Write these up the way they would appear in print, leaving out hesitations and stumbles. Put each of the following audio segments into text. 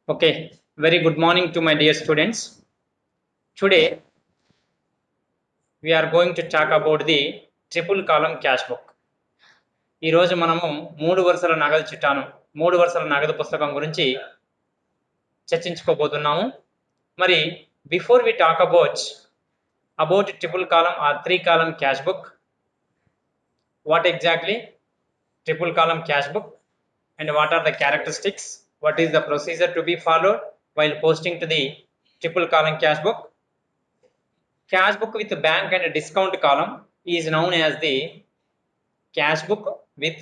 Okay, very good morning to my dear students. Today we are going to talk about the triple column cash book. ఈ రోజు మనము మూడు వరుసల నగదు చిట్టాను మూడు వరుసల నగదు పుస్తకం గురించి చర్చించుకోబోతున్నాము. మరి before we talk about triple column or three column cash book, what exactly triple column cash book and what are the characteristics, what is the procedure to be followed while posting to the triple column cash book. Cash book with bank and discount column is known as the cash book with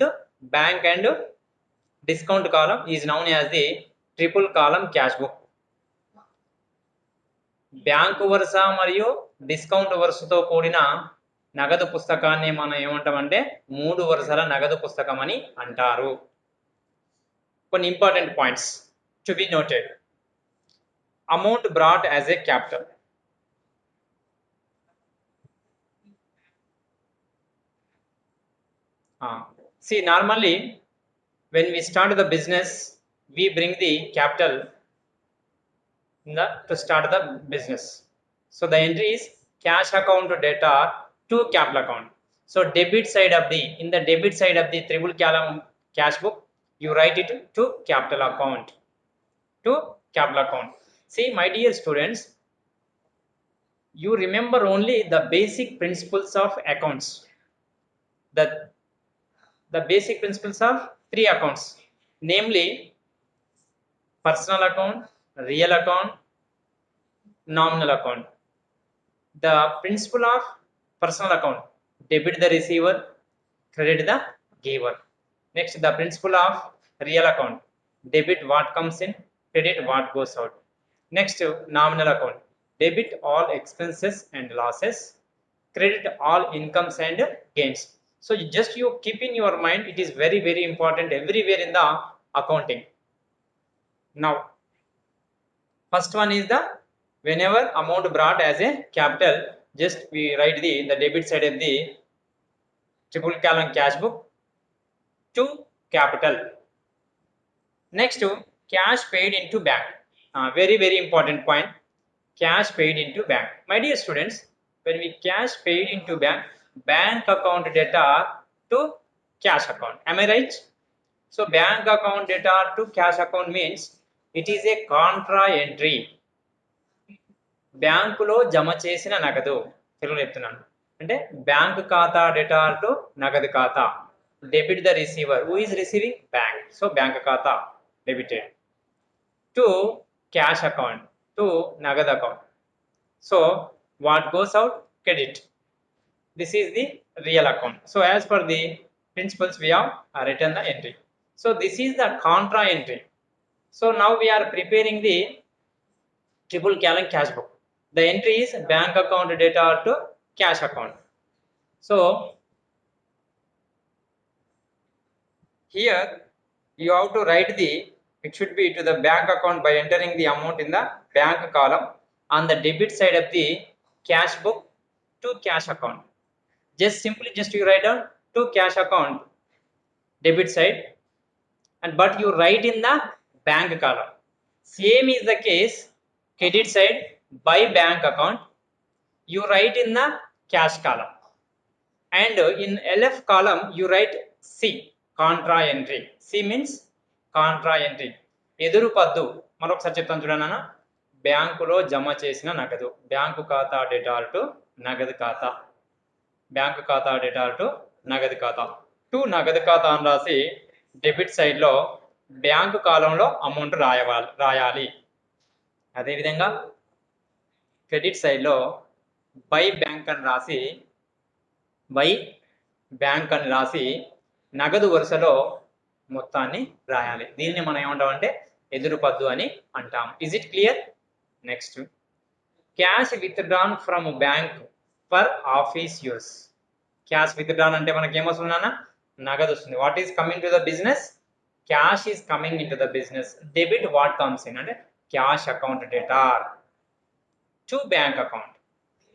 bank and discount column is known as the triple column cash book. Bank వరుస మరియు discount వరుసతో కూడిన నగదు పుస్తకాన్ని మనం ఏమంటామంటే మూడు వరుసల నగదు పుస్తకం అని అంటారు. కొన్ని important points to be noted. Amount brought as a capital. See, normally when we start the business, we bring the capital to start the business. So the entry is cash account data to capital account. So debit side of the, in the debit side of the triple column cash book, you write it to capital account. To capital account. See, my dear students, you remember only the basic principles of accounts. The basic principles of three accounts, namely personal account, real account, nominal account. The principle of personal account: debit the receiver, credit the giver. Next, the principle of real account: debit what comes in, credit what goes out. Next, nominal account: debit all expenses and losses, credit all incomes and gains. So you keep in your mind, it is very very important everywhere in the accounting. Now, first one is the whenever amount brought as a capital, just we write the debit side of the triple column cash book to capital. Next, cash paid into bank. Very very important point, cash paid into bank. My dear students, when we cash paid into bank account data to cash account, am I right? So bank account data to cash account means it is a contra entry. బ్యాంకులో జమ చేసిన నగదు, తెలుగులో చెప్తున్నాను అంటే bank ఖాతా data to నగదు ఖాతా. Debit the receiver, who is receiving? Bank. So bank ఖాతా debited to cash account, to నగదు account. So what goes out? Credit. This is the real account. So as per the principles we have written the entry. So this is the contra entry. So now we are preparing the triple column cash book. The entry is bank account data to cash account. So here you have to write it should be to the bank account by entering the amount in the bank column on the debit side of the cash book to cash account. Just you write down to cash account debit side, and but you write in the bank column. Same is the case credit side by bank account, you write in the cash column, and in LF column you write C, contra entry. C means contra entry. ఎదురు పద్దు మరొకసారి చెప్తాను చూడన్నా. బ్యాంకులో జమ చేసిన నగదు, bank ఖాతా డేటాల్ టు నగదు ఖాతా, బ్యాంకు ఖాతా డేటాల్ టు నగదు ఖాతా, టు నగదు ఖాతా అని రాసి డెబిట్ సైడ్లో బ్యాంకు కాలంలో అమౌంట్ రాయాలి. అదేవిధంగా క్రెడిట్ సైడ్లో బై బ్యాంక్ అని రాసి నగదు వరుసలో మొత్తాన్ని రాయాలి. దీన్ని మనం ఏమంటామంటే ఎదురు పద్దు అని అంటాం. Is it clear? Next, cash withdrawn from bank for office use. Cash withdrawn అంటే మనకి ఏమొస్తుందన్న? నగదు వస్తుంది. What is coming to the business? Cash is coming in to the business. Debit what comes in అంటే cash account debtor to bank account.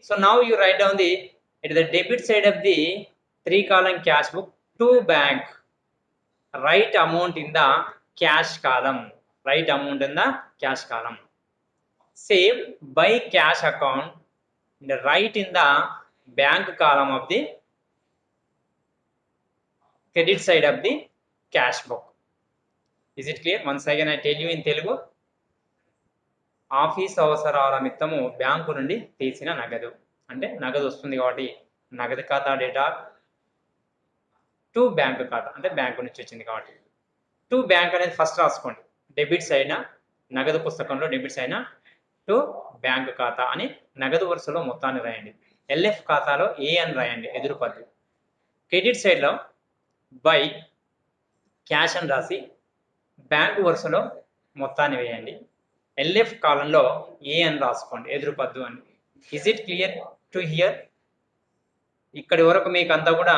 So now you write down at the debit side of the three column cash book to bank, write amount in the cash column. write amount in the cash column. Save by cash account, write in the bank column of the credit side of the cash book. Is it clear? Once again I tell you in Telugu. Office అవసరాల నిమిత్తము bank నుండి తీసిన నగదు అంటే నగదు వస్తుంది కాబట్టి నగదు ఖాతా డేటా టు బ్యాంకు ఖాతా అంటే బ్యాంకు నుంచి వచ్చింది కాబట్టి టు బ్యాంక్ అనేది ఫస్ట్ రాసుకోండి. డెబిట్స్ అయినా నగదు పుస్తకంలో డెబిట్స్ అయినా టు బ్యాంకు ఖాతా అని నగదు వరుసలో మొత్తాన్ని రాయండి. ఎల్ఎఫ్ ఖాతాలో ఏ అని రాయండి ఎదురు పద్దు. క్రెడిట్ సైడ్లో బై క్యాష్ అని రాసి బ్యాంకు వరుసలో మొత్తాన్ని వేయండి. ఎల్ఎఫ్ కాలంలో ఏ అని రాసుకోండి ఎదురు పద్దు అని. Is it clear to hear? ఇక్కడి వరకు మీకు అంతా కూడా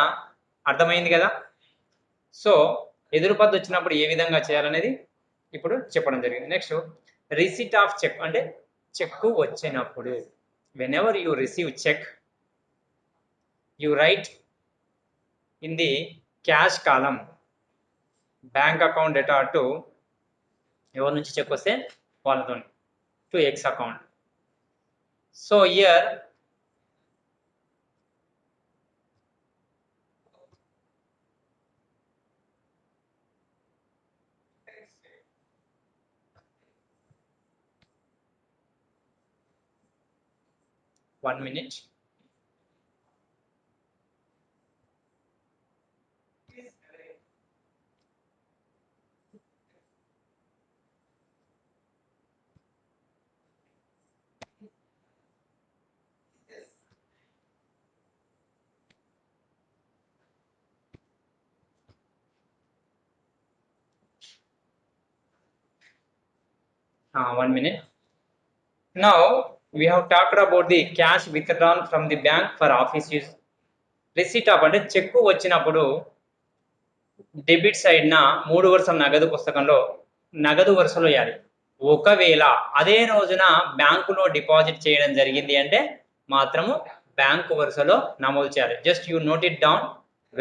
అర్థమైంది కదా? సో ఎదురు పద్దు వచ్చినప్పుడు ఏ విధంగా చేయాలనేది ఇప్పుడు చెప్పడం జరిగింది. నెక్స్ట్ రిసీట్ ఆఫ్ చెక్ అంటే చెక్కు వచ్చినప్పుడు whenever you receive cheque you write in the cash column bank account data to ఎవరి నుంచి చెక్ వస్తే వాళ్ళతో to X account. So here one minute. One minute. Now we have talked about the cash withdrawn from the bank for office use. Receipt of అంటే cheque వచ్చినప్పుడు debit సైడ్న 3 వరుసల నగదు పుస్తకంలో నగదు వరుసలో వేయాలి. ఒకవేళ అదే రోజున బ్యాంకులో డిపాజిట్ చేయడం జరిగింది అంటే మాత్రము బ్యాంకు వరుసలో నమోదు చేయాలి. Just you note it down,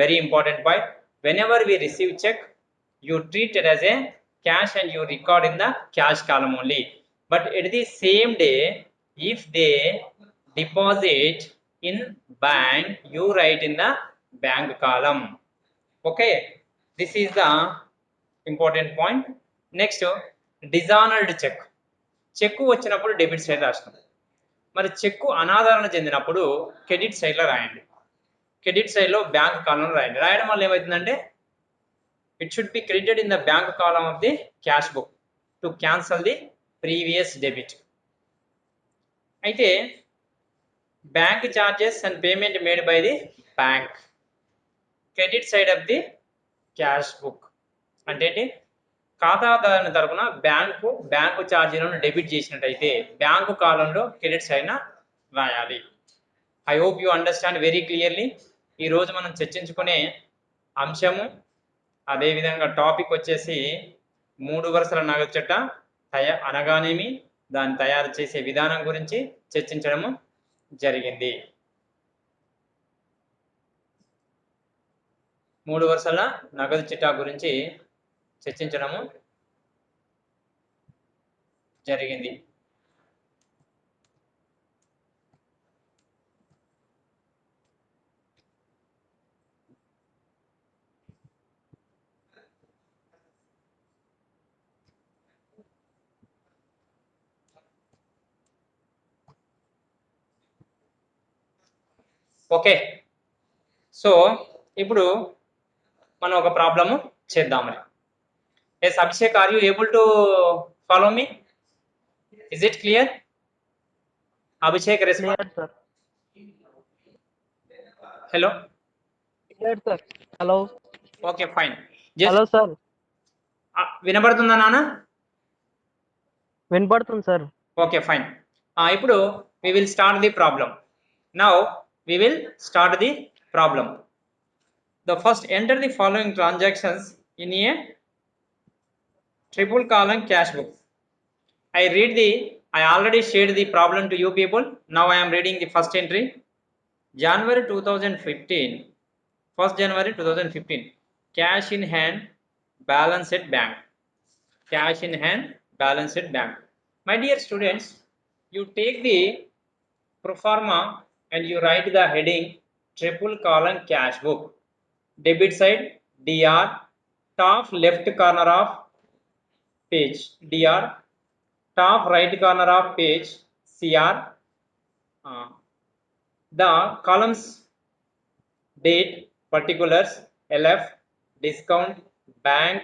very important point. Whenever we receive cheque you treat it as a cash and you record in the cash column only. But at the same day, if they deposit in bank, you write in the bank column. Okay, this is the important point. Next, dishonored check. చెక్కు వచ్చినప్పుడు debit side రాస్తాం. మరి చెక్కు అనాదరణ చెందినప్పుడు credit సైడ్లో రాయండి. Credit సైడ్లో bank కాలంలో రాయండి. రాయడం వల్ల ఏమవుతుందంటే it should be credited in the bank column of the cash book to cancel the previous debit. అయితే bank charges and payment made by the bank, credit side of the cash book అంటే ఖాతాదారుని తరపున bank ఛార్జీలను debit చేసినట్టయితే bank కాలంలో credit side రాయాలి. I hope you understand very clearly. ఈరోజు మనం చర్చించుకునే అంశము అదేవిధంగా టాపిక్ వచ్చేసి 3 వరుసల నగదు చట్ట అనగానేమి, దాన్ని తయారు చేసే విధానం గురించి చర్చించడము జరిగింది. 3 వరుసల నగదు చిట్టా గురించి చర్చించడము జరిగింది. ఓకే, సో ఇప్పుడు మనం ఒక ప్రాబ్లము చేద్దామని. Yes Abhishek, are you able to follow me? Is it clear? Abhishek respond. Hello sir. Hello. Okay fine. Hello sir. వినబడుతుందా నాన్న? వినపడుతుంది సార్. Okay fine. ఇప్పుడు we will start the problem. Now we will start the problem. The first enter the following transactions in a triple column cash book. I already shared the problem to you people. Now I am reading the first entry. January 2015, 1st January 2015, cash in hand, balance at bank. cash in hand, balance at bank. My dear students, you take the pro forma and you write the heading triple column cash book. Debit side DR, top left corner of page DR, top right corner of page CR. The columns date, particulars, LF, discount, bank,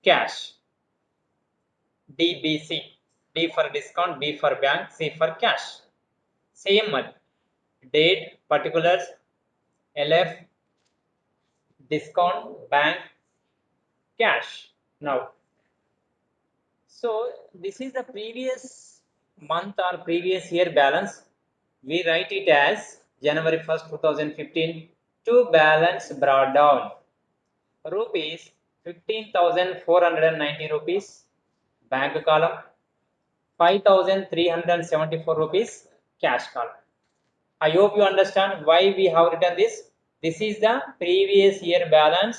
cash. DBC, D for discount, B for bank, C for cash. Same month, date, particulars, LF, discount, bank, cash. Now, so this is the previous month or previous year balance. We write it as January 1st, 2015 to balance brought down. Rupees 15,490 rupees, bank column. 5,374 rupees, cash column. I hope you understand why we have written this. This is the previous year balance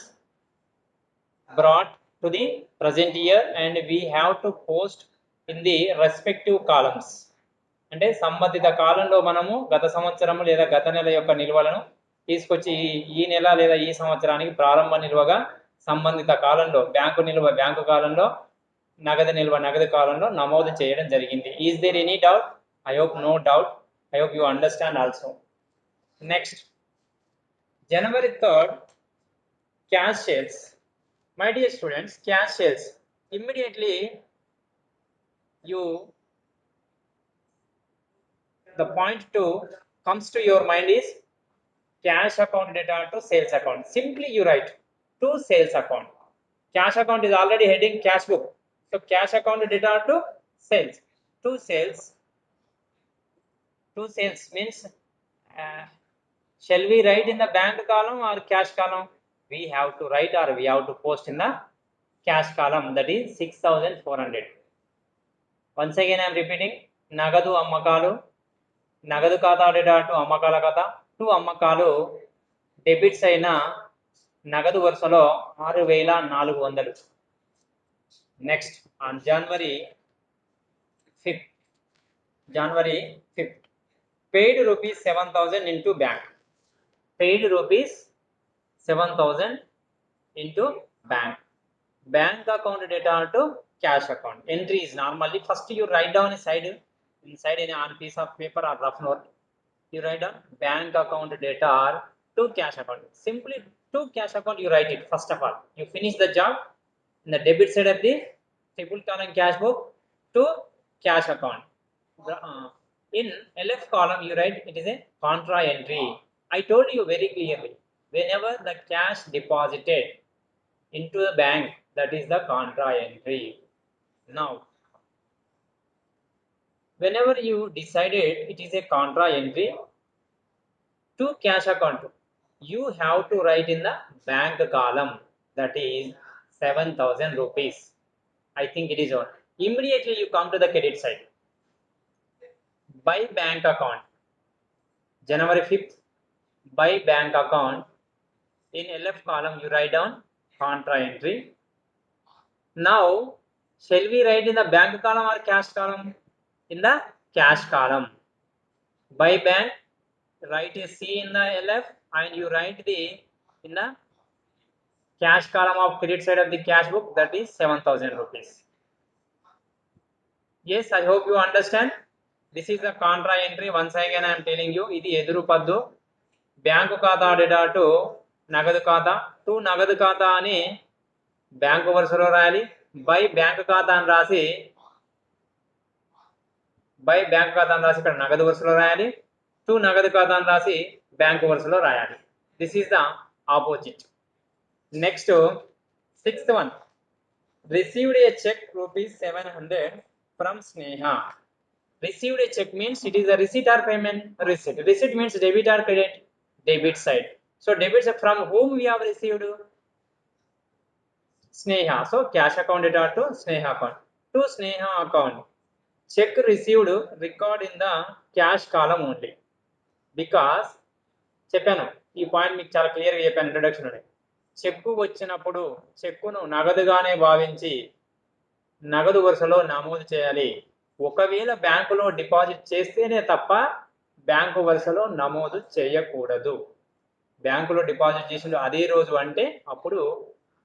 brought to the present year and we have to post in the respective columns. అంటే సంబంధిత కాలంలో మనము గత సంవత్సరము లేదా గత నెల యొక్క నిల్వలను తీసుకొచ్చి ఈ నెల లేదా ఈ సంవత్సరానికి ప్రారంభ నిల్వగా సంబంధిత కాలంలో బ్యాంకు నిల్వ బ్యాంకు కాలంలో నగదు నిల్వ నగదు కాలంలో నమోదు చేయడం జరిగింది. Is there any doubt? I hope no doubt. I hope you understand also. Next, January 3rd, cash sales. My dear students, cash sales. Immediately the point 2 comes to your mind is cash account data to sales account. Simply you write to sales account. Cash account is already heading cash book. So cash account data to sales. To sales. To sales means shall we write in the bank column or cash column? We have to write or we have to post in the cash column, that is 6,400. Once again I am repeating, నగదు అమ్మకాలు, నగదు ఖాతా data to అమ్మకాల ఖాతా, to అమ్మకాలు debits అయిన నగదు వరుసలో 6,400. Next, on January 5th, paid rupees 7,000 into bank. Paid rupees 7,000 into bank. Bank account data to cash account. Entry is normally first you write down inside on a piece of paper or rough note. You write down bank account data to cash account. Simply to cash account you write it first of all. You finish the job in the debit side of the triple column cash book to cash account. In LF column you write it is a contra entry. I told you very clearly, whenever the cash deposited into the bank, that is the contra entry. Now, whenever you decided it is a contra entry to cash account, you have to write in the bank column, that is 7,000 rupees. I think it is on. Immediately you come to the credit side. By bank account, January 5th, by bank account, in LF column you write down contra entry. Now, shall we write in the bank column or cash column? In the cash column. By bank, write a C in the LF and you write in the cash column of credit side of the cash book, that is 7,000 rupees. Yes, I hope you understand. This is the contra entry. Once again I am telling you, ఇది ఎదురు పద్దు. Bank ఖాతా data to నగదు ఖాతా, to నగదు ఖాతా అని bank వరుసలో రాయాలి. బై బ్యాంకు ఖాతా అని రాసి ఇక్కడ నగదు వరుసలో రాయాలి. టు నగదు ఖాతా అని రాసి బ్యాంకు వరుసలో రాయాలి. This is the opposite. Next, 6th one, received a check rupees 700 from Sneha. Received a check means it is a receipt or payment. Receipt. Receipt means debit or credit. Debit side. So debit side, from whom we have received? Sneha. So cash account data to Sneha account. To Sneha account. Check received record in the cash column only. Because చెప్పాను, ఈ point మీకు చాలా క్లియర్గా చెప్పాను introduction. చెక్కు వచ్చినప్పుడు చెక్కును నగదుగానే భావించి నగదు వరుసలో నమోదు చేయాలి. ఒకవేళ బ్యాంకులో డిపాజిట్ చేస్తేనే తప్ప బ్యాంకు వరుసలో నమోదు చేయకూడదు. బ్యాంకులో డిపాజిట్ చేసిన అదే రోజు అంటే అప్పుడు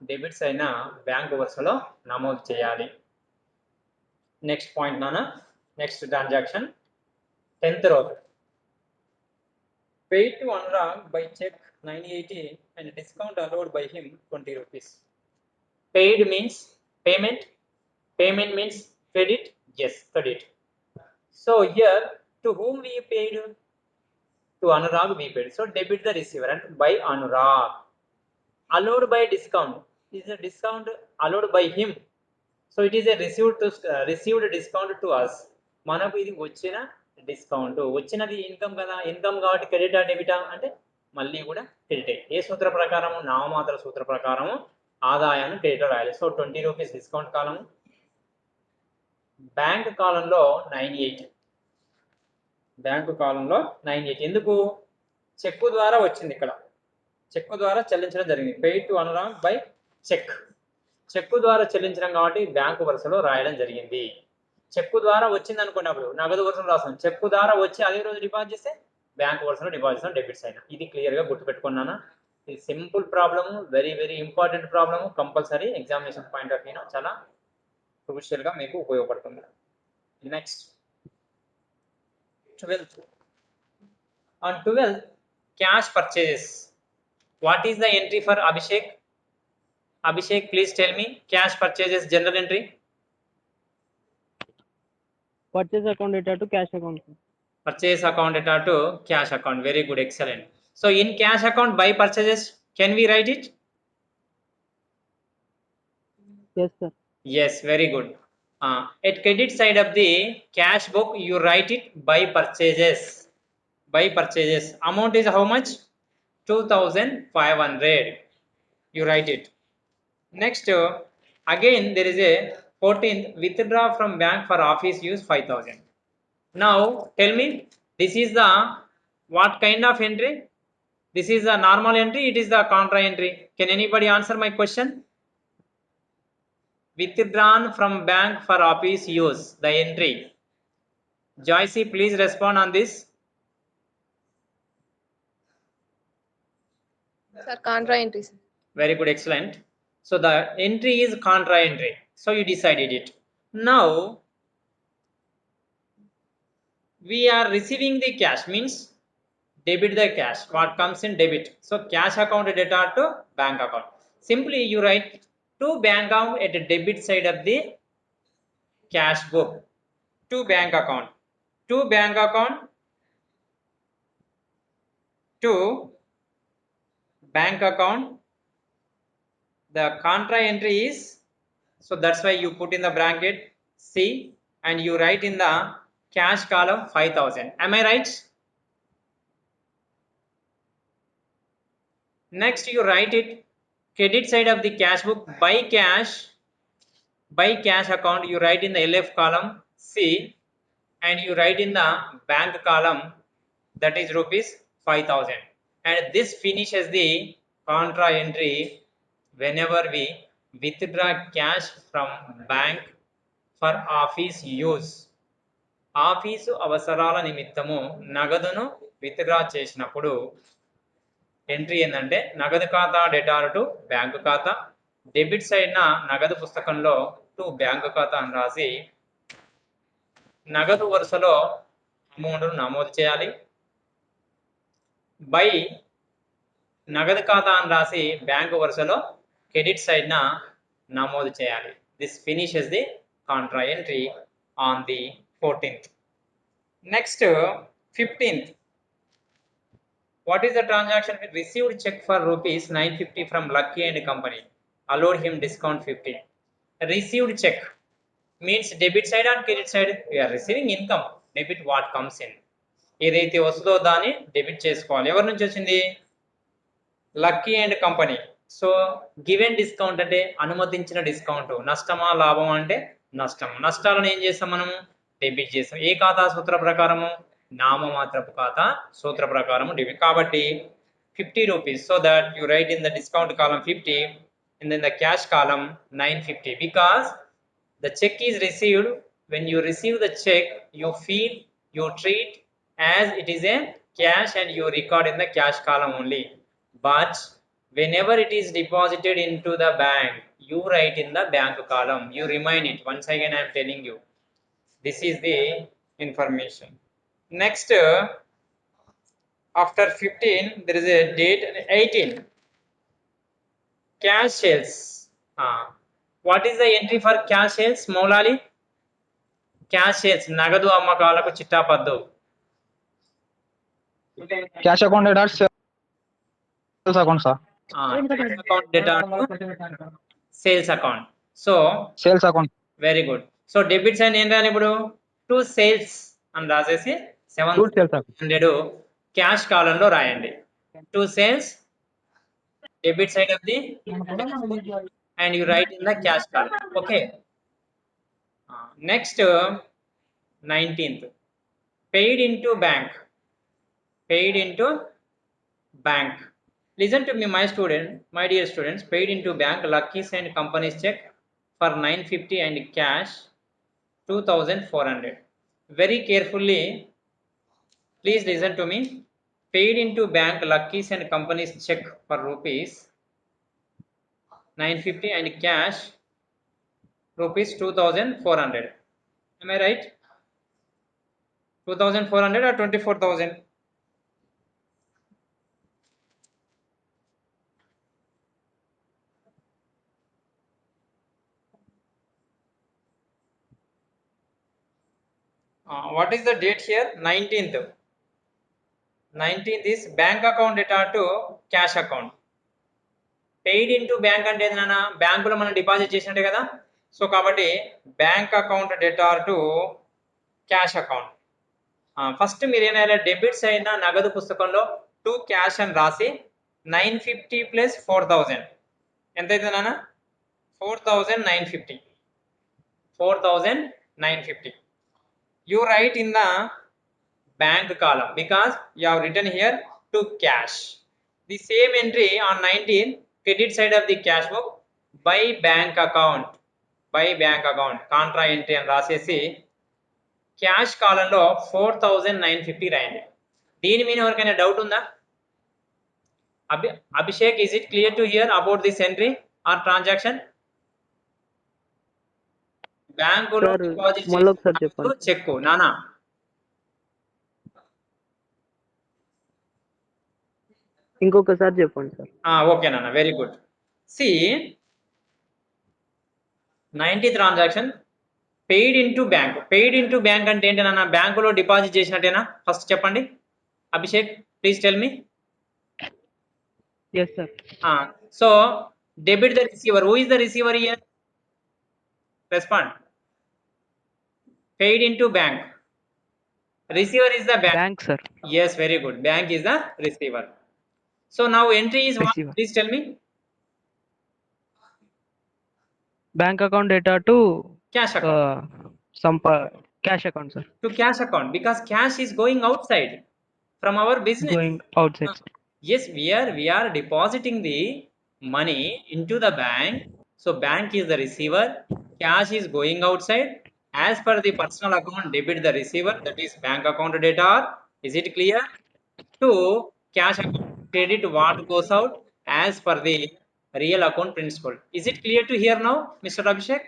డెబిట్స్ అయినా బ్యాంకు వరుసలో నమోదు చేయాలి. నెక్స్ట్ పాయింట్ నాన్న, next transaction 10th row. Paid to Anurag by check 980 and discount allowed by him 20 rupees. Paid means payment. Payment means credit. Yes, credit. So here, to whom we paid? To Anurag we paid. So debit the receiver and by Anurag. Allowed by discount. Is a discount allowed by him? So it is a received discount to us. మనకు ఇది వచ్చిన discount. వచ్చినది income కదా, income కాబట్టి క్రెడిటా డెబిటా అంటే మళ్ళీ కూడా క్రెడిటే. ఏ సూత్ర ప్రకారము? నామమాత్ర సూత్ర ప్రకారము ఆదాయాన్ని క్రెడిట్ రాయాలి. సో 20 రూపీస్ డిస్కౌంట్ కాలము. బ్యాంక్ కాలంలో 98. బ్యాంకు కాలంలో 98 ఎందుకు? చెక్కు ద్వారా వచ్చింది. ఇక్కడ చెక్కు ద్వారా చెల్లించడం జరిగింది. Paid to Anurag by cheque. Cheque ద్వారా చెల్లించడం కాబట్టి బ్యాంకు వరుసలో రాయడం జరిగింది. చెక్కు ద్వారా వచ్చింది అనుకున్నప్పుడు నగదు వరుసలో రాస్తాం. చెక్కు ద్వారా వచ్చి అదే రోజు డిపాజిట్ చేస్తే బ్యాంకు వరుసలో డిపాజిట్ చేస్తాం, డెబిట్స్ అయినా. ఇది క్లియర్గా గుర్తుపెట్టుకున్నానా? ఇది simple problem, very very important problem. Compulsory examination point of view చాలా క్రూషియల్గా మీకు ఉపయోగపడుతుంది. Next 12th. On 12th, cash purchases. What is the entry for Abhishek? Abhishek, please tell me. Cash purchases general entry. Purchase account data to cash account. Purchase account data to cash account. Very good, excellent. So in cash account by purchases, can we write it? Yes, sir. Yes, very good. At credit side of the cash book, you write it by purchases. By purchases. Amount is how much? 2500. You write it. Next, again there is a 14th, withdraw from bank for office use 5000. Now tell me, this is the what kind of entry? This is the normal entry, it is the contra entry. Can anybody answer my question? Withdrawn from bank for office use, the entry. Joycey, please respond on this. Sir, contra entry. Sir. Very good, excellent. So the entry is contra entry. So you decided it. Now we are receiving the cash, means debit the cash. What comes in debit? So cash account data to bank account. Simply you write to bank account at the debit side of the cash book. To bank account. To bank account. To bank account. The contra entry is, so that's why you put in the bracket C and you write in the cash column 5000. Am I right? Next you write it credit side of the cash book by cash account. You write in the LF column C and you write in the bank column, that is rupees 5000. And this finishes the contra entry whenever we withdraw cash from bank for office use. Office అవసరాల నిమిత్తము నగదును withdraw చేసినప్పుడు entry ఏంటంటే నగదు ఖాతా debtor to bank ఖాతా, debit side నగదు పుస్తకంలో టు బ్యాంకు ఖాతా అని రాసి నగదు వరుసలో అమౌంట్ను నమోదు చేయాలి. బై నగదు ఖాతా అని రాసి బ్యాంకు వరుసలో క్రెడిట్ సైడ్ నమోదు చేయాలి. This finishes the Contra entry on the 14th. Next 15th. What is the transaction? Received check for rupees 950 from Lucky and Company. Allowed him discount 50. Received check means debit side and credit side. We are receiving income. Debit what comes in. ఏదైతే వస్తుందో దాన్ని debit చేసుకోవాలి. ఎవరి నుంచి వచ్చింది? Lucky and company. So given discount అంటే అనుమతించిన discount. నష్టమా లాభమా అంటే నష్టం. నష్టాలను ఏం చేస్తాం మనము? డెబిట్ చేస్తాం. ఏ ఖాతా సూత్ర ప్రకారము? నామమాత్రపు ఖాతా సూత్ర ప్రకారము డెబిట్. కాబట్టి 50 rupees. So that you right in the discount column 50 and then the cash column 950 because The check is received. When you receive the check, you feel, you treat as it is a cash and you record in the cash column only. But whenever it is deposited into the bank, you write in the bank column. You remind it. Once again, I am telling you. This is the information. Next, after 15, there is a date 18. Cash sales. What is the entry for cash sales, Maulali? Cash sales, నగదు అమ్మకాలకు చిట్టాపద్దు. Cash account data sales account, sir. Cash account data to sales account. So, Sales account. very good. So, debit side ఏం రాయాలి ఇప్పుడు? To sales అని రాసేసి To sales account. 700 cash కాలంలో రాయండి. To sales, debit side of the and you write in the cash column. Okay. Next, 19th. Paid into bank. Paid into bank. Listen to me, my dear students. Paid into bank, Lucky's and company's check for 950 and cash 2400. Very carefully, please listen to me. Paid into bank, Lucky's and company's check for rupees 950 and cash rupees 2400. Am I right? 2400 or 24,000? What is the date here? 19th. 19th is bank account data to cash account. Paid into bank అంటే ఏదైనా బ్యాంకులో మనం deposit చేసినట్టే కదా. So కాబట్టి bank account debtor to cash account. First మీరు ఏమైనా debits అయినా నగదు పుస్తకంలో టు క్యాష్ అని రాసి 950 ప్లస్ 4000 ఎంత అవుతుంది నాన్న? 4950. 4950. You write in the bank column because you have written here to cash. The same entry on 19 credit side of the cash book by bank account. By bank account contra entry అని రాసేసి cash కాలంలో 4950 రాయండి. దీని మీద ఎవరికైనా doubt ఉందా? Abhishek, is it clear to hear about this entry or transaction? బ్యాంకులో Sir, deposit మళ్ళీ ఒకసారి చెప్పండి. చెక్ నానా. ఇంకొకసారి చెప్పండి సార్. ఓకే నాన్న, very good. C 90th transaction paid into bank. Paid into bank అంటే ఏంటి నాన్న? బ్యాంకులో డిపాజిట్ చేసినట్టేనా? ఫస్ట్ చెప్పండి Abhishek, please tell me. Yes sir. So debit the receiver. Who is the receiver here? Respond. Paid into bank. Receiver is the bank. Bank sir. Yes, very good. Bank is the receiver. So now entry is what? Receiver. Please tell me. Bank account data to Cash account. cash account sir. To cash account because cash is going outside from our business. Going outside. Sir. Yes, we are depositing the money into the bank. So bank is the receiver. Cash is going outside. As per the personal account, debit the receiver, that is bank account data. Is it clear? To cash account credit what goes out as per the real account principle. Is it clear to hear now, Mr. Abhishek?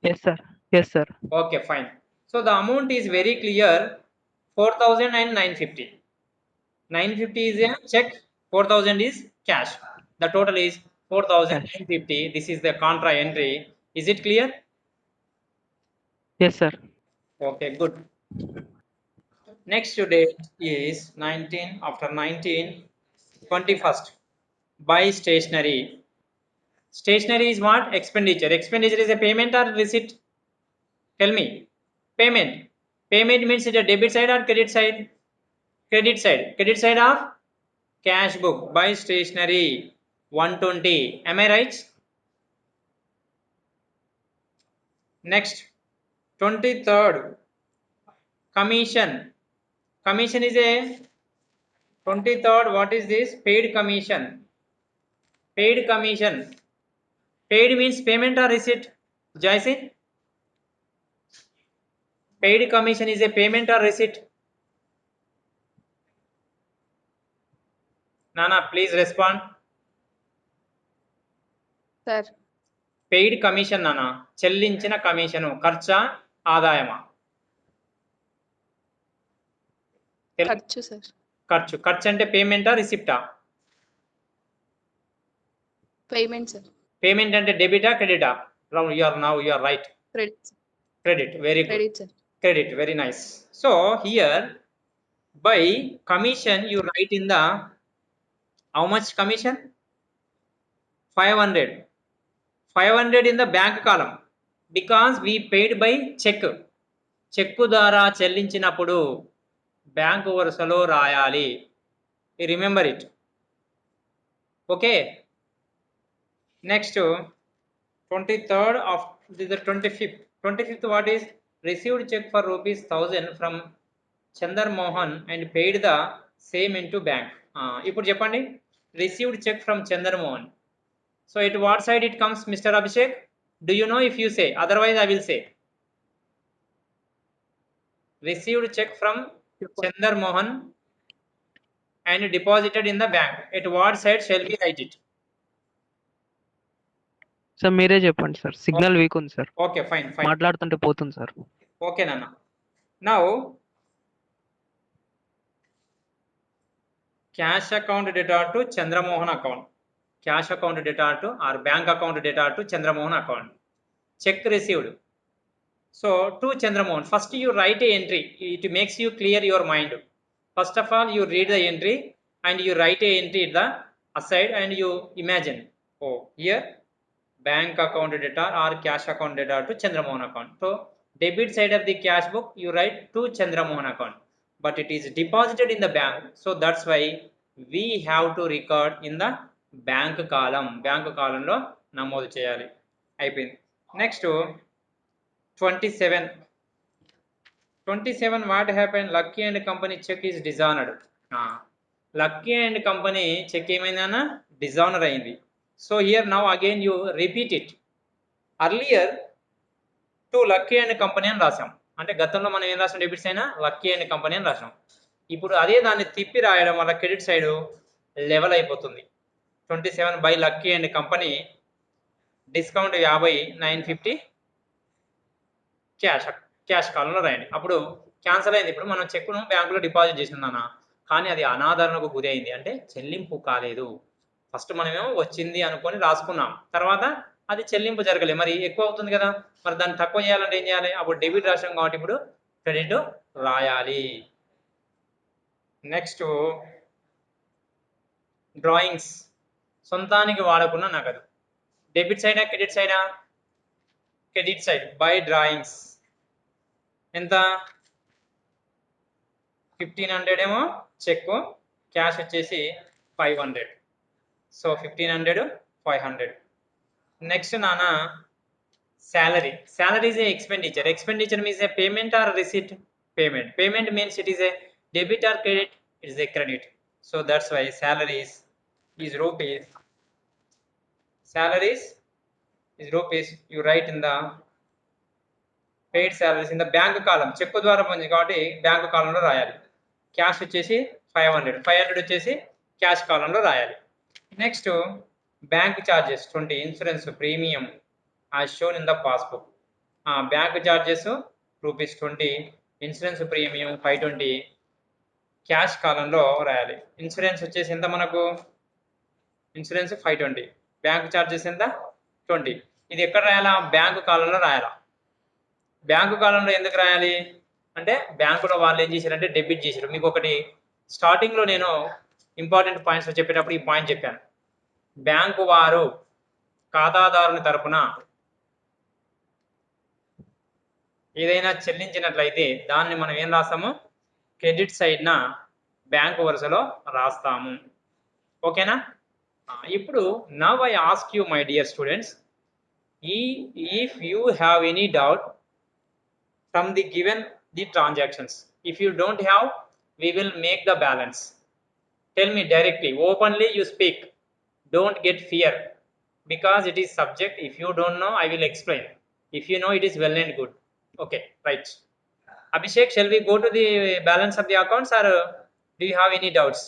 Yes sir. Yes sir. Okay, fine. So the amount is very clear. 4,950. 950 is a check. 4,000 is cash. The total is 4,950. This is the contra entry. Is it clear? Yes sir. Okay, good. Next date is 19. After 19, 21st. Buy stationery. Stationery is what? Expenditure. Expenditure is a payment or receipt? Tell me. Payment. Payment means it a debit side or credit side? Credit side. Credit side of cash book. Buy stationery 120. Am I right? Next, 23rd. Commission. Commission is a 23rd. What is this? Paid commission. Paid commission. Paid means payment or receipt? Jaisi? Paid commission is a payment or receipt? Nana, please respond. Sir, paid commission నానా, చెల్లించిన commission ఖర్చా ఆదాయమా? ఖర్చు sir. ఖర్చు. ఖర్చు అంటే పేమెంటా రిసిప్టా? Payment sir. Payment అంటే డెబిటా క్రెడిటా? You are right. Credit. Credit, very good. Credit sir. Credit, very nice. So here by commission you write in the how much commission? 500. 500 in the bank column because we paid by check. చెక్కు ద్వారా చెల్లించినప్పుడు bank వరుసలో రాయాలి. Remember it. Okay. Next 23rd of the 25th what is received check for rupees 1000 from Chandar Mohan and paid the same into bank. ఇప్పుడు చెప్పండి, received check from Chandar Mohan. So at what side it comes, Mr. Abhishek? Do you know? If you say, otherwise I will say. Received check from Chandar Mohan and deposited in the bank. At what side shall we write it? Sir మీరే చెప్పండి sir, signal weak ఉంది sir, Okay, fine. మాట్లాడుతుంటే పోతుంది sir. Okay, Nana. Now, cash account data to Chandramohan account. Cash account data to or bank account data to Chandramohan account. Check received. So to Chandramohan, first you write a entry. It makes you clear your mind. First of all, you read the entry and you write a entry at the aside and you imagine. Oh, here bank account data or cash account data to Chandramohan account. So debit side of the cash book you write to Chandramohan account, but it is deposited in the bank. So that's why we have to record in the bank column. Bank column లో నమోదు చేయాలి. అయిపోయింది. Next 27 what happened? Lucky and company check is dishonored. Lucky and company check ఏమైందన్నా dishonour అయింది. So here now again you repeat it. Earlier to Lucky and company అని రాసాం. అంటే గతంలో మనం ఏం రాసాం, డెబిట్స్ అయినా లక్కీ అండ్ కంపెనీ అని రాసాం. ఇప్పుడు అదే దాన్ని తిప్పి రాయడం వల్ల క్రెడిట్ సైడ్ లెవెల్ అయిపోతుంది. 27 by lucky and company discount 50 950 cash కాలంలో రాయండి. అప్పుడు క్యాన్సిల్ అయింది. ఇప్పుడు మనం చెక్కును బ్యాంకులో డిపాజిట్ చేసిందన్న, కానీ అది అనాదరణకు గురి అయింది, అంటే చెల్లింపు కాలేదు. ఫస్ట్ మనమేమో వచ్చింది అనుకొని రాసుకున్నాం, తర్వాత అది చెల్లింపు జరగలేదు, మరి ఎక్కువ అవుతుంది కదా, మరి దాన్ని తక్కువ చేయాలంటే ఏం చేయాలి? అప్పుడు డెబిట్ రాసాం కాబట్టి ఇప్పుడు క్రెడిట్ రాయాలి. నెక్స్ట్ డ్రాయింగ్స్, సొంతానికి వాడకున్న నగదు. డెబిట్ సైడా క్రెడిట్ సైడా? Credit side. బై డ్రాయింగ్స్ ఎంత? 1500 ఏమో చెక్, క్యాష్ వచ్చేసి 500. సో 1500 500. నెక్స్ట్ నానా salary. Salary is a expenditure. Expenditure means a payment or receipt? Payment means it is a debit or credit? It is a credit. So that's why salaries is rupees. Salaries is rupees. You write in the paid salaries in the bank column. చెక్కు ద్వారా పొంది కాబట్టి bank కాలంలో రాయాలి. Cash వచ్చేసి 500 వచ్చేసి cash కాలంలో రాయాలి. Next bank charges 20, insurance premium as shown in the passbook. Bank charges ₹20, insurance premium 520 cash కాలంలో రాయాలి. ఇన్సూరెన్స్ వచ్చేసి ఎంత మనకు? ఇన్సూరెన్స్ 520, బ్యాంక్ చార్జెస్ ఎంత? 20. ఇది ఎక్కడ రాయాలా? బ్యాంకు కాలంలో రాయాలా. బ్యాంకు కాలంలో ఎందుకు రాయాలి అంటే బ్యాంకులో వాళ్ళు ఏం చేశారంటే డెబిట్ చేశారు. మీకు ఒకటి స్టార్టింగ్లో నేను ఇంపార్టెంట్ పాయింట్స్ చెప్పేటప్పుడు ఈ పాయింట్ చెప్పాను. బ్యాంకు వారు ఖాతాదారుని తరపున ఏదైనా చెల్లించినట్లయితే దాన్ని మనం ఏం రాస్తాము? క్రెడిట్ సైడ్న బ్యాంకు వరుసలో రాస్తాము. ఓకేనా? ఇప్పుడు now I ask you my dear students, if you have any doubt from the given the transactions, if you don't have, we will make the balance. Tell me directly, openly you speak, don't get fear, because it is subject. If you don't know, I will explain. If you know, it is well and good. Okay, right. Abhishek, shall we go to the balance of the accounts, or do you have any doubts?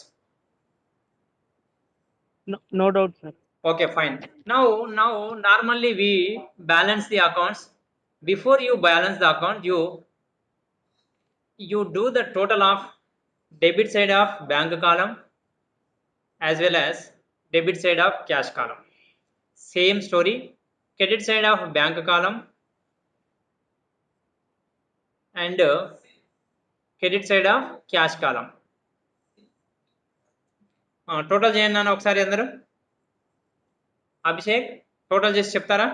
No doubt, sir. Okay, fine. Now normally we balance the accounts. Before you balance the account, you do the total of debit side of bank column as well as debit side of cash column. Same story, credit side of bank column and credit side of cash column. Total చేయండి నాన్న ఒకసారి అందరూ. Abhishek total చేసి చెప్తారా?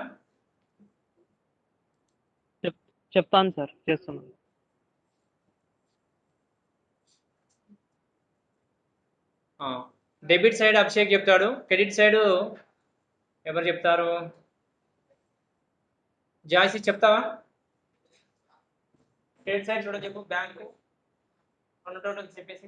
చెప్తాను sir, చేస్తున్నాను. Debit side Abhishek చెప్తాడు, credit side ఎవరు చెప్తారు? జాయిసీ చెప్తావా? క్రెడిట్ సైడ్ చూడ చెప్పు, బ్యాంక్ రెండు టోటల్ చెప్పేసి.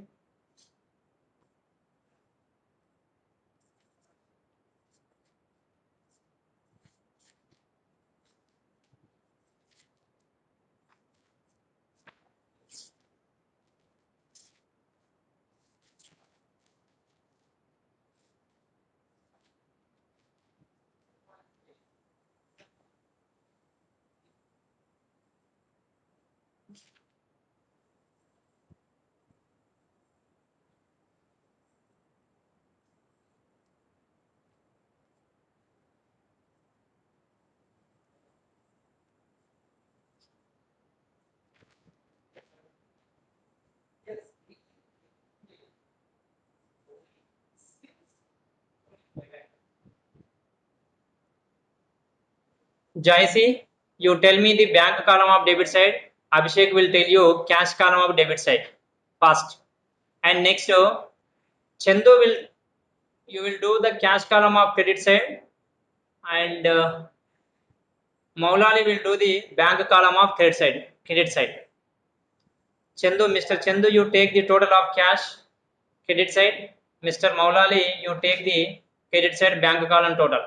Jaisi, you tell me the bank column of debit side. Abhishek will tell you cash column of debit side first, and next Chandu you will do the cash column of credit side, and Maulali will do the bank column of credit side. Chandu, Mr. Chandu, you take the total of cash credit side. Mr. Maulali, you take the credit side bank column total.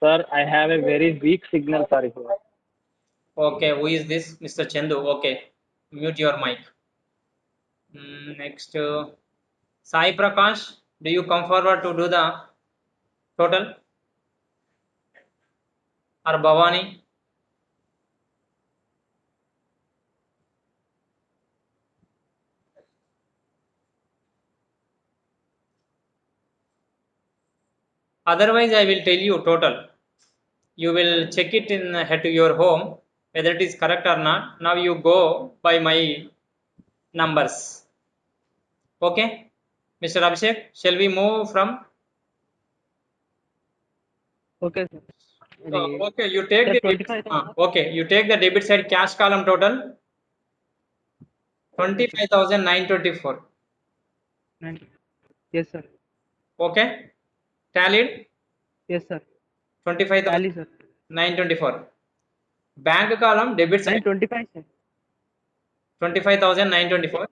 Sir, I have a very weak signal, sir. Here. Okay, who is this? Mr. Chandu. Okay, mute your mic. Next, Sai Prakash, do you come forward to do the total? Or Bhavani? Otherwise, I will tell you total. You will check it in head to your home whether it is correct or not. Now you go by my numbers. Okay, Mr. Abhishek, shall we move from? Okay sir. Okay, you take the 25,000. okay, you take the debit side cash column total 25,924. Yes sir. Okay, tallied yes sir. 25,924. Sir. Bank column debit side 925 sir. 25,924.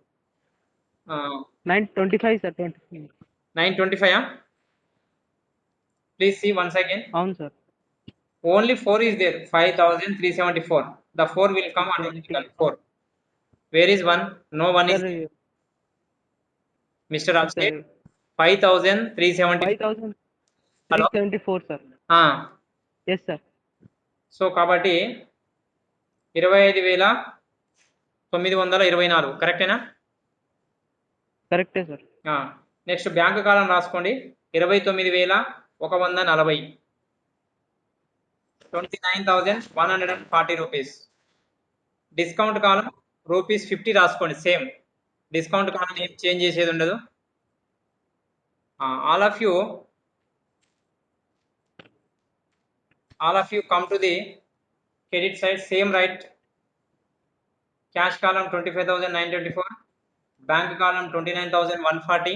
925 sir. 25. 925. Please see once again. అవును sir. Only 4 is there. 5,374. The 4 will come automatically. 4. Where is 1? No 1 is sir there. Mr. Abhishek, 5,370. 5,374 sir. Yes sir. So కాబట్టి 25,924 కరెక్టేనా? కరెక్టే sir. Next bank కాలం రాసుకోండి. 29,140. 29,140 rupees. Discount కాలం rupees 50 రాసుకోండి. Same discount కాలం ఏం change చేసేది ఉండదు. All of you come to the credit side, same right. Cash column 25,924, bank column 29,140.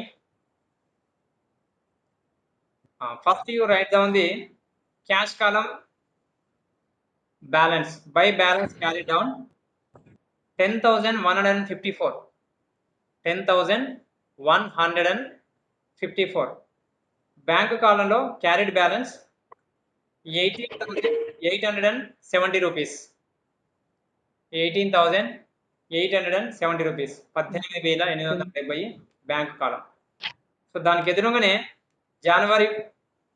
First you write down the cash column balance. By balance carry down 10,154. 10,154. Bank కాలంలో carried balance 18,870 rupees. 18,870 rupees, 18,870 bank కాలం. So దానికి ఎదురుగానే జనవరి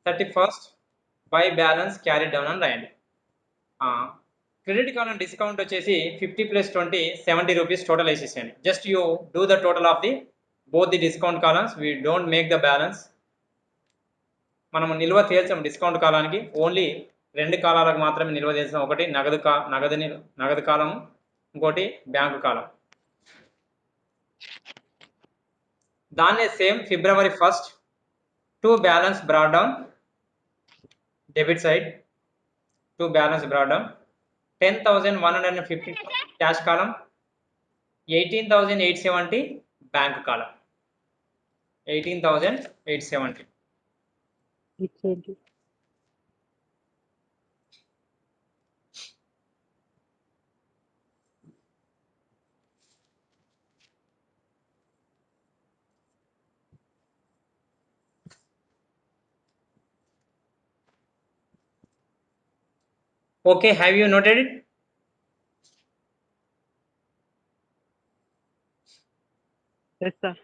31st by balance carry down అని రాయండి. Credit కాలం discount వచ్చేసి 50 + 20 70 rupees total వేసేసేయండి. Just you do the total of the both the discount columns. We don't make the balance. మనము నిల్వ తేల్చాం డిస్కౌంట్ కాలానికి, ఓన్లీ 2 కాలాలకు మాత్రమే నిల్వ చేసాం. ఒకటి నగదు కాలం, ఇంకోటి బ్యాంకు కాలం. దాన్నే same February 1st to balance brought down debit side, to balance brought down 10,150 cash column, 18,870 bank column. 18,870. Okay, have you noted it? Yes, sir.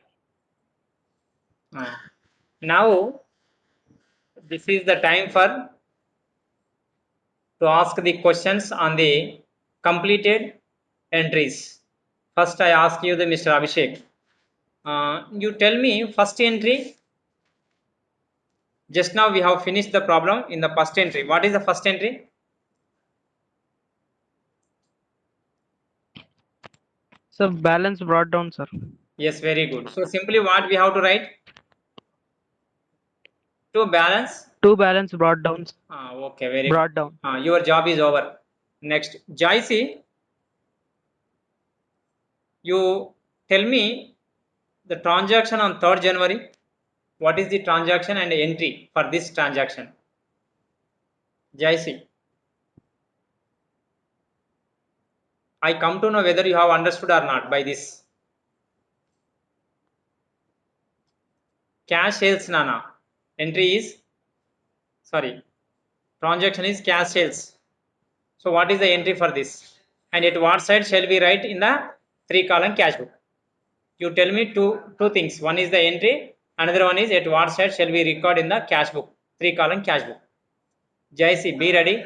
Now this is the time for to ask the questions on the completed entries. First I ask you the Mr. Abhishek. You tell me first entry. Just now we have finished the problem in the first entry. What is the first entry? Sir, balance brought down, sir. Yes, very good. So simply what we have to write? To balance. Two balance brought down. Okay, very brought good. down. Your job is over. Next, Jaisi, you tell me the transaction on 3rd January. What is the transaction and entry for this transaction? Jaisi, I come to know whether you have understood or not by this. Cash sales, Nana. Entry is, sorry, transaction is cash sales. So what is the entry for this? And at what side shall we write in the 3-column cash book? You tell me two things. One is the entry, another one is at what side shall we record in the cash book, 3-column cash book. Jaisi, be ready.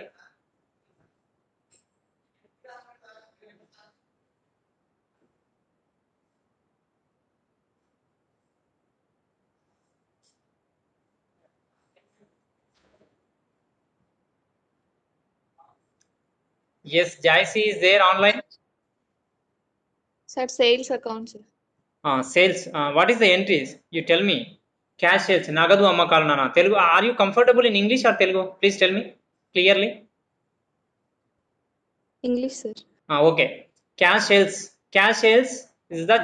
Yes, Jaisi is there online. Sir, sales account, sir. Sales. What is the entries? You tell me. Cash sales, nagadu ammakalu nana. Telugu. Are you comfortable in English or Telugu? Please tell me clearly. English, sir. Okay. Cash sales. Cash sales is the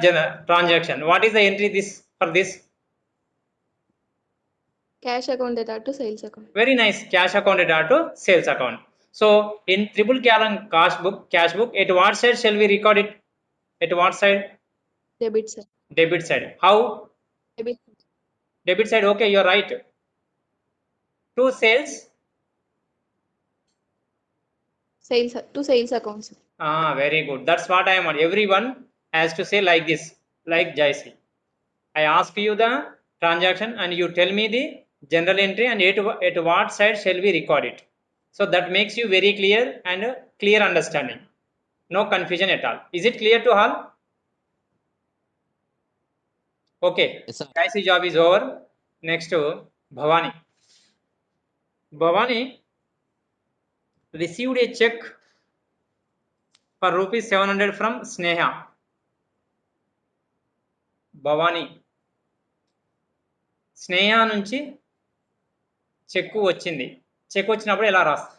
transaction. What is the entry this for this? Cash account data to sales account. Very nice. Cash account data to sales account. So in triple column cash book, at what side shall we record it? At what side? Debit, sir. Debit side. How? Debit. Debit side. Okay, you're right. To sales. Sales to sales account, sir. Very good. That's what I am on. Everyone has to say like this, like Jaisi. I ask you the transaction and you tell me the general entry and at what side shall we record it. So that makes you very clear and clear understanding. No confusion at all. Is it clear to all? Okay. Yes, sir. Jaisi job is over. Next to Bhavani. Bhavani received a check for rupees 700 from Sneha. Bhavani, స్నేహ నుంచి check వచ్చింది. Check వచ్చినప్పుడు ఎలా రాస్తా?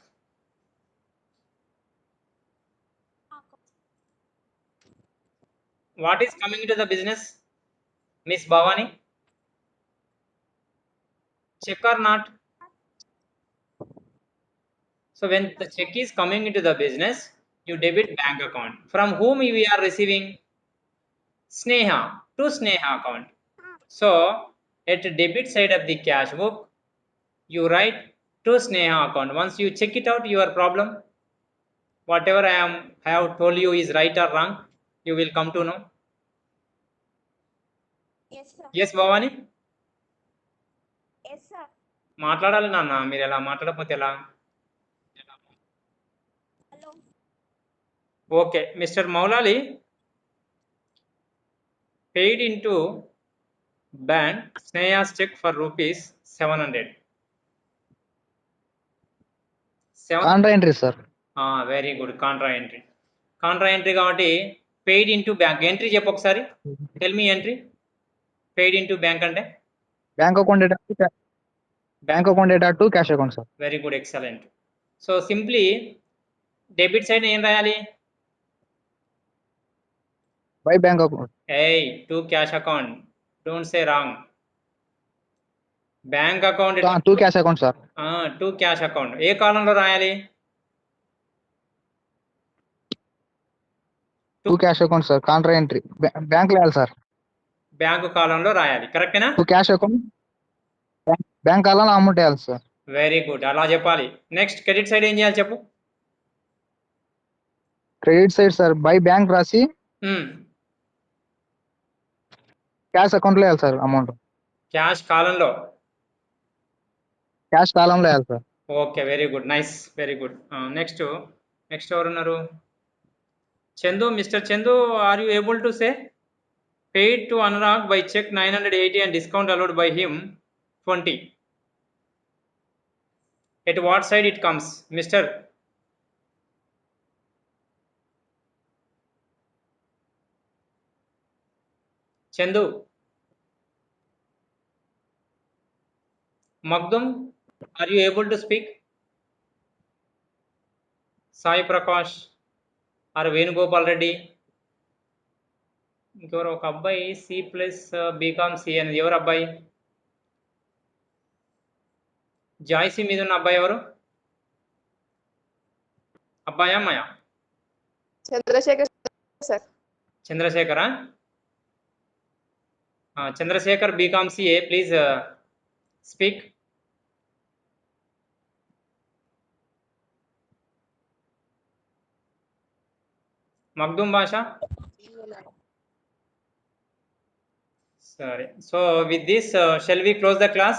What is coming into the business, Miss Bhavani? Check or not? So when the check is coming into the business, you debit bank account. From whom we are receiving? Sneha, to Sneha account. So at debit side of the cash book, You write to Sneha account. Once you check it out, your problem, whatever I have told you is right or wrong, you will come to know. Yes, sir. Yes, Bhavani? Yes, sir. మాట్లాడాలి నాన్న, మీరు ఎలా మాట్లాడకపోతే ఎలా? Hello. Okay, mister Maulali paid into bank Sneha's check for rupees 700. Contra entry sir. Very good, contra entry. Contra entry కాబట్టి paid into bank entry చెప్పు ఒకసారి. Tell me entry. Paid into bank అంటే bank account data to cash account sir. Very good, excellent. So simply debit side ఏం రాయాలి? By bank account. To cash account, don't say wrong. Bank account to cash account sir. To cash account ఏ కాలంలో రాయాలి? To cash account sir. Contra entry bank వేయాలి sir. Bank కాలంలో రాయాలి, కరెక్టేనా? To cash account bank కాలంలో amount వేయాలి sir. Very good, అలా చెప్పాలి. నెక్స్ట్ క్రెడిట్ సైడ్ ఏం చేయాలి చెప్పు? Credit side sir by bank రాసి క్యాష్ అకౌంట్ లో వేయాలి సార్ అమౌంట్. క్యాష్ కాలంలో. క్యాష్ కాలంలో వేయాలి sir. Okay, very good, nice, very good. Next ఎవరున్నారు? Chandu, mister Chandu, are you able to say paid to Anurag by check 980 and discount allowed by him 20. At what side it comes, Mr. Chandu? Magdum, are you able to speak? Sai Prakash or Venugopal Reddy? ఇంకెవరు ఒక అబ్బాయి C+ BCom C అనేది ఎవరు అబ్బాయి? జాయ్సీ మీద ఉన్న అబ్బాయి ఎవరు? అబ్బాయా అమ్మాయా? చంద్రశేఖర్ సార్. చంద్రశేఖరా? Chandrashekar BCom CA, please speak. Magdoom Basha. Sorry. So with this, shall we close the class?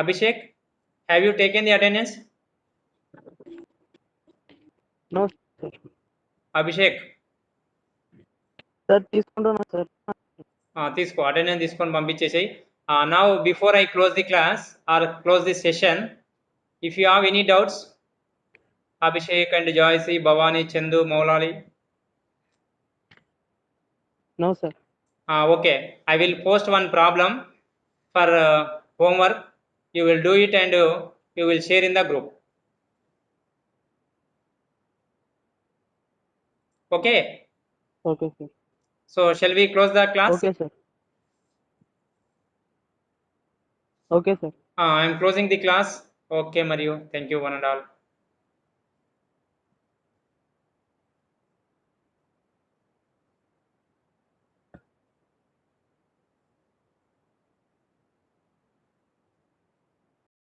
Abhishek, have you taken the attendance? No, sir. Abhishek, sir తీసుకుంటున్నా సార్. తీసుకో, అటెండెన్స్ తీసుకొని పంపించేసేయి. Now before I close the class or close this session, if you have any doubts, Abhishek and Joyce, Bhavani, Chandu, Maulali. No, sir. Okay, I will post one problem for homework. You will do it and you will share in the group. Okay. Okay, sir. So shall we close the class? Okay, sir. Okay, sir. I am closing the class. Okay, Mario. Thank you, one and all.